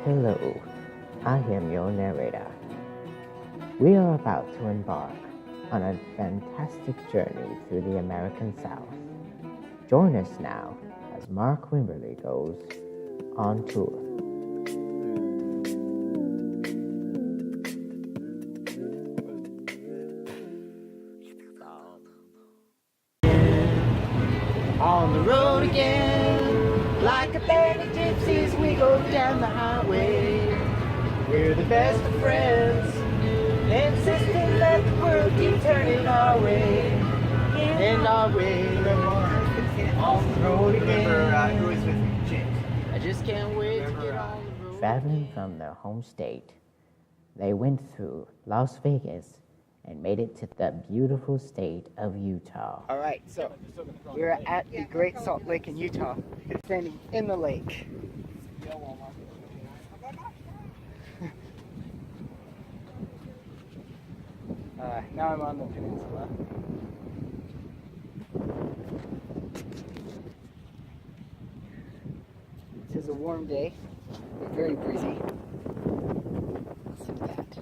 Hello, I am your narrator. We are about to embark on a fantastic journey through the American South. Join us now as Mark Wimberley goes on tour. On the road again, like a band of gypsies, we go down the highway. We're the best of friends, insisting that the world keep turning our way, and our way. On the road again. Who is with me? James. I just can't wait to get on the road. Traveling from their home state, they went through Las Vegas and made it to the beautiful state of Utah. All right, so we're at the Great Salt Lake in Utah, standing in the lake. Now I'm on the peninsula. This is a warm day, but very breezy. Listen to that.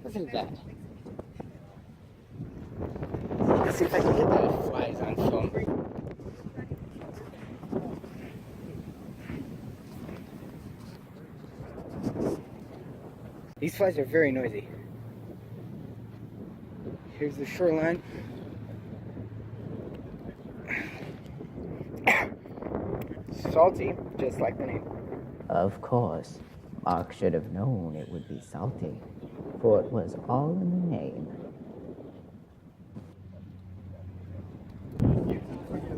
Listen to that. Let's see if I can get the flies on film. These flies are very noisy. Here's the shoreline. Salty, just like the name. Of course, Mark should have known it would be salty, for it was all in the name.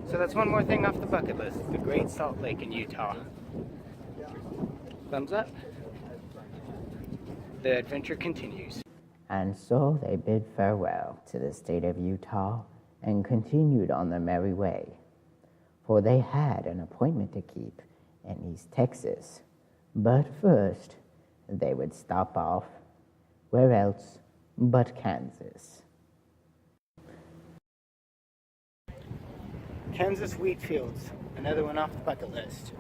So that's one more thing off the bucket list, the Great Salt Lake in Utah. Thumbs up. The adventure continues. And so they bid farewell to the state of Utah and continued on their merry way, for they had an appointment to keep in East Texas. But first, they would stop off, where else but Kansas. Kansas wheat fields, another one off the bucket list.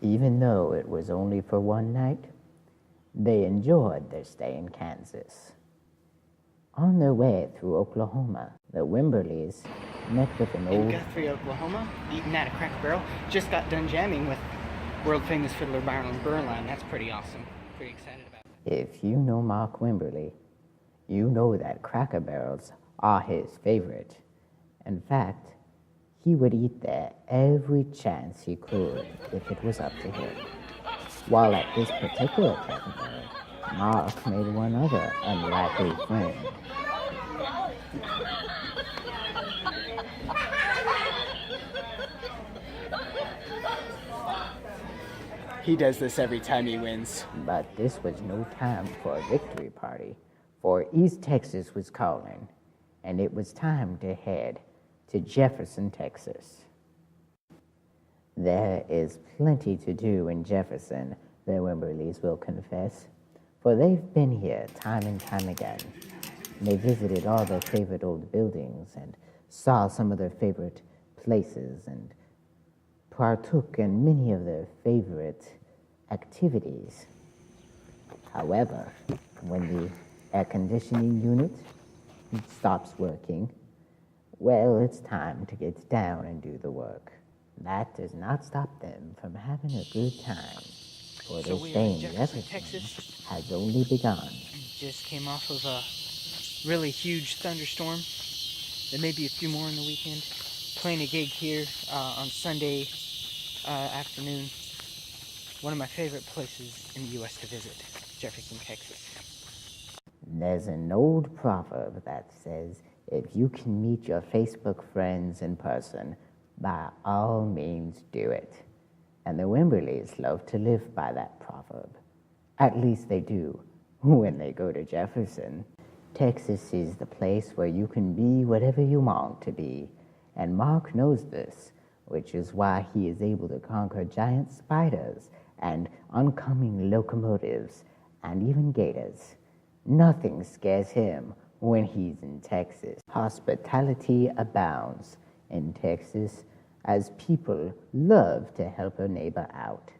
Even though it was only for one night, they enjoyed their stay in Kansas. On their way through Oklahoma, the Wimberleys met with an In old... Guthrie, Oklahoma, eating at a Cracker Barrel. Just got done jamming with world-famous fiddler Byron Berline. That's pretty awesome. Pretty excited about it. If you know Mark Wimberley, you know that Cracker Barrels are his favorite. In fact, he would eat there every chance he could if it was up to him. While at this particular Cracker Barrel, Mark made one other unlikely friend. He does this every time he wins. But this was no time for a victory party, for East Texas was calling, and it was time to head to Jefferson, Texas. There is plenty to do in Jefferson, the Wimberleys will confess, for they've been here time and time again. They visited all their favorite old buildings and saw some of their favorite places and partook in many of their favorite activities. However, when the air conditioning unit stops working, well, it's time to get down and do the work. That does not stop them from having a good time, for their stay in Jefferson, Texas has only begun. Just came off of a really huge thunderstorm. There may be a few more on the weekend. Playing a gig here on Sunday afternoon. One of my favorite places in the U.S. to visit, Jefferson, Texas. There's an old proverb that says, if you can meet your Facebook friends in person, by all means do it. And the Wimberleys love to live by that proverb. At least they do when they go to Jefferson. Texas is the place where you can be whatever you want to be, and Mark knows this, which is why he is able to conquer giant spiders and oncoming locomotives and even gators. Nothing scares him when he's in Texas. Hospitality abounds in Texas, as people love to help a neighbor out.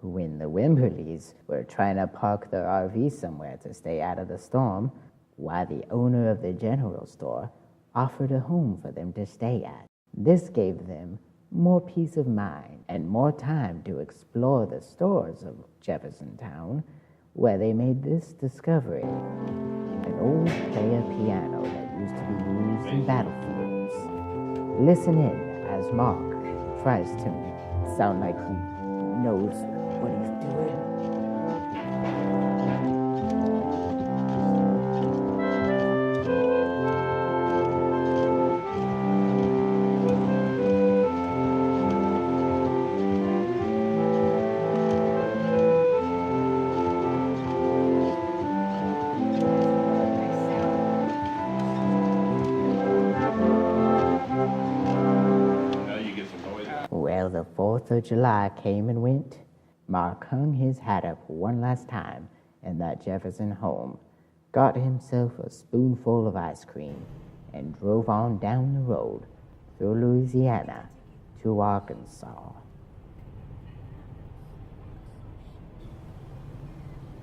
When the Wimberleys were trying to park their RV somewhere to stay out of the storm, why the owner of the general store offered a home for them to stay at. This gave them more peace of mind and more time to explore the stores of Jeffersontown, where they made this discovery: an old player piano that used to be used in battlefields. Listen in as Mark tries to sound like he knows what he's doing. Well, the 4th of July came and went. Mark hung his hat up one last time in that Jefferson home, got himself a spoonful of ice cream, and drove on down the road through Louisiana to Arkansas.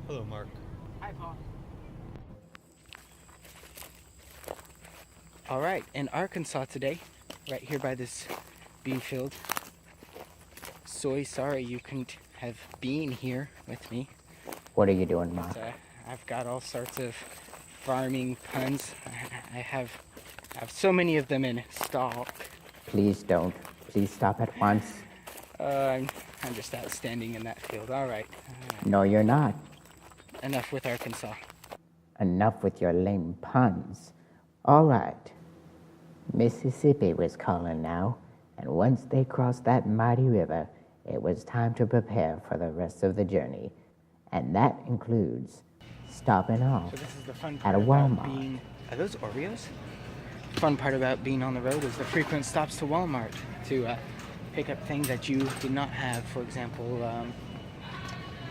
Hello, Mark. Hi, Paul. All right, in Arkansas today, right here by this bean field. So sorry you couldn't have been here with me. What are you doing, Mark? I've got all sorts of farming puns. I have so many of them in stock. Please don't. Please stop at once. I'm just outstanding in that field. All right. No, you're not. Enough with Arkansas. Enough with your lame puns. All right. Mississippi was calling now, and once they crossed that mighty river, it was time to prepare for the rest of the journey. And that includes stopping off So this is the fun at part a about Walmart. being... Are those Oreos? The fun part about being on the road is the frequent stops to Walmart to pick up things that you did not have. For example,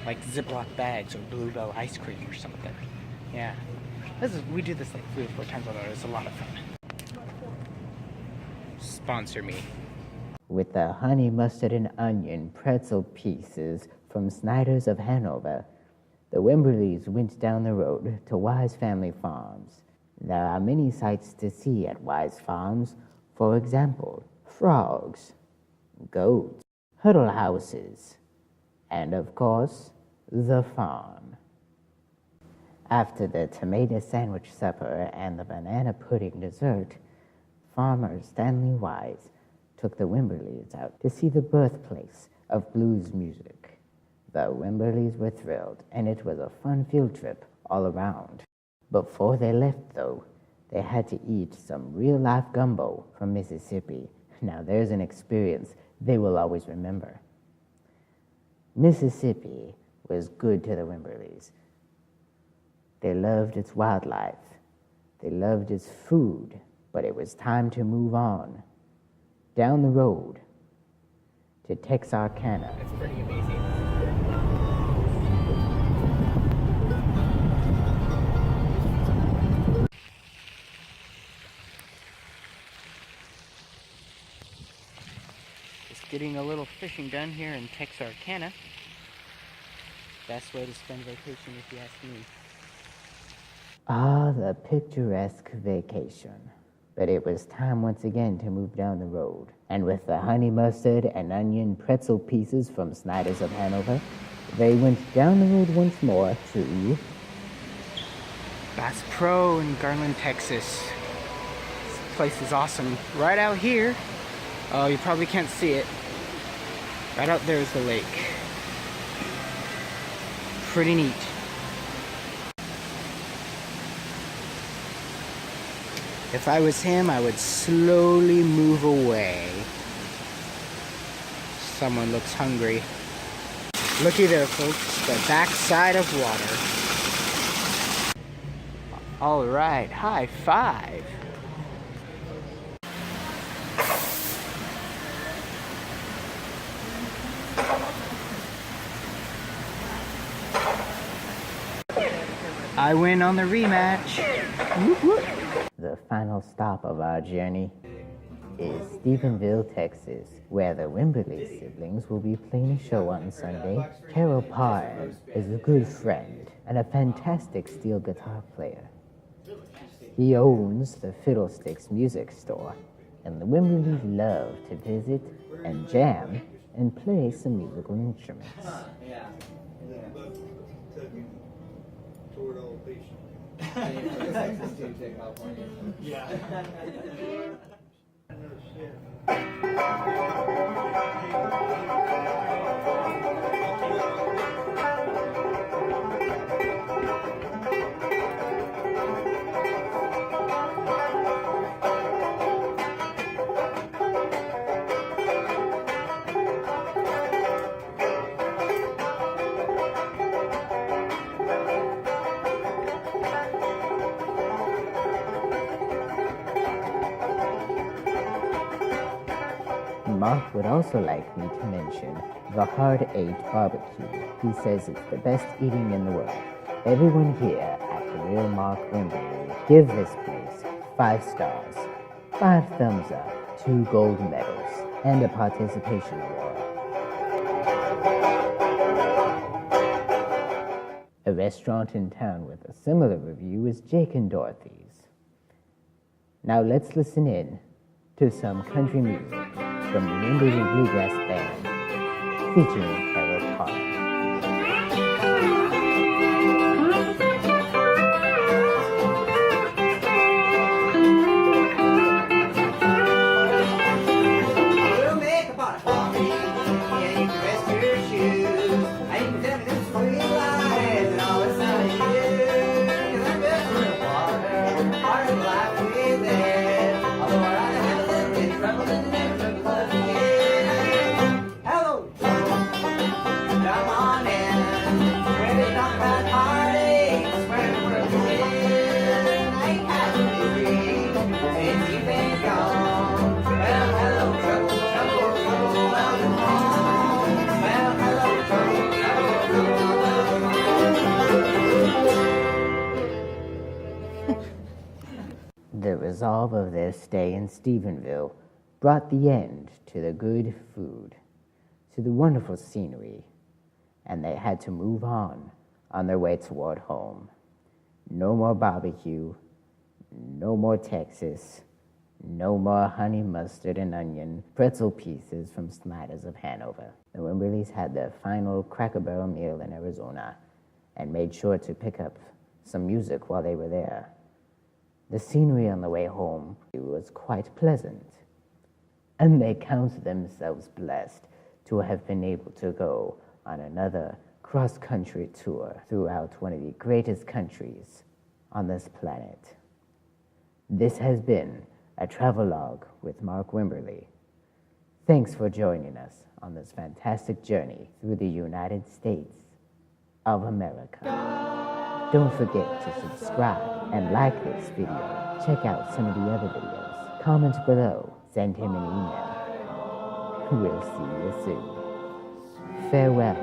like Ziploc bags or Bluebell ice cream or something. Yeah. We do this like 3 or 4 times on the road. It's a lot of fun. Sponsor me. With the honey mustard and onion pretzel pieces from Snyder's of Hanover, the Wimberleys went down the road to Wise Family Farms. There are many sights to see at Wise Farms. For example, frogs, goats, huddle houses, and of course, the farm. After the tomato sandwich supper and the banana pudding dessert, Farmer Stanley Wise took the Wimberleys out to see the birthplace of blues music. The Wimberleys were thrilled, and it was a fun field trip all around. Before they left, though, they had to eat some real-life gumbo from Mississippi. Now, there's an experience they will always remember. Mississippi was good to the Wimberleys. They loved its wildlife. They loved its food, but it was time to move on. Down the road to Texarkana. That's pretty amazing. Just getting a little fishing done here in Texarkana. Best way to spend vacation if you ask me. Ah, the picturesque vacation. But it was time once again to move down the road. And with the honey mustard and onion pretzel pieces from Snyder's of Hanover, they went down the road once more to Bass Pro in Garland, Texas. This place is awesome. Right out here, oh, you probably can't see it. Right out there is the lake. Pretty neat. If I was him, I would slowly move away. Someone looks hungry. Looky there, folks, the backside of water. All right, high five. I win on the rematch. Whoop, whoop. the final stop of our journey. is Stephenville, Texas, where the Wimberley siblings will be playing a show on Sunday. Carol Parr is a good friend and a fantastic steel guitar player. He owns the Fiddlesticks music store, and the Wimberleys love to visit and jam and play some musical instruments. Mark would also like me to mention the Hard 8 barbecue. He says it's the best eating in the world. Everyone here at the Real Mark Wimberley give this place 5 stars, 5 thumbs up, 2 gold medals, and a participation award. A restaurant in town with a similar review is Jake and Dorothy's. Now let's listen in to some country music from the Wimberley Bluegrass Band, featuring Carol Parr. We'll make a pot of coffee, and you can rest your shoes. I can tell me them sweet lies and all this out of you. 'Cause I'm just for the water, part of life we live. Although I'd rather have a little bit of trouble than never took love again. Hello, come on in. Where they talk about heartaches, where the world's in. I ain't had a dream since you've been gone. Well, hello, trouble, trouble, trouble, welcome home. Well, hello, trouble, trouble, trouble, welcome home. The resolve of their stay in Stephenville brought the end to the good food, to the wonderful scenery, and they had to move on their way toward home. No more barbecue, no more Texas, no more honey mustard and onion pretzel pieces from Snyder's of Hanover. The Wimberleys had their final Cracker Barrel meal in Arizona and made sure to pick up some music while they were there. The scenery on the way home was quite pleasant, and they counted themselves blessed to have been able to go on another cross-country tour throughout one of the greatest countries on this planet. This has been a travelogue with Mark Wimberley. Thanks for joining us on this fantastic journey through the United States of America. Don't forget to subscribe and like this video. Check out some of the other videos. Comment below. Send him an email. We'll see you soon. Farewell.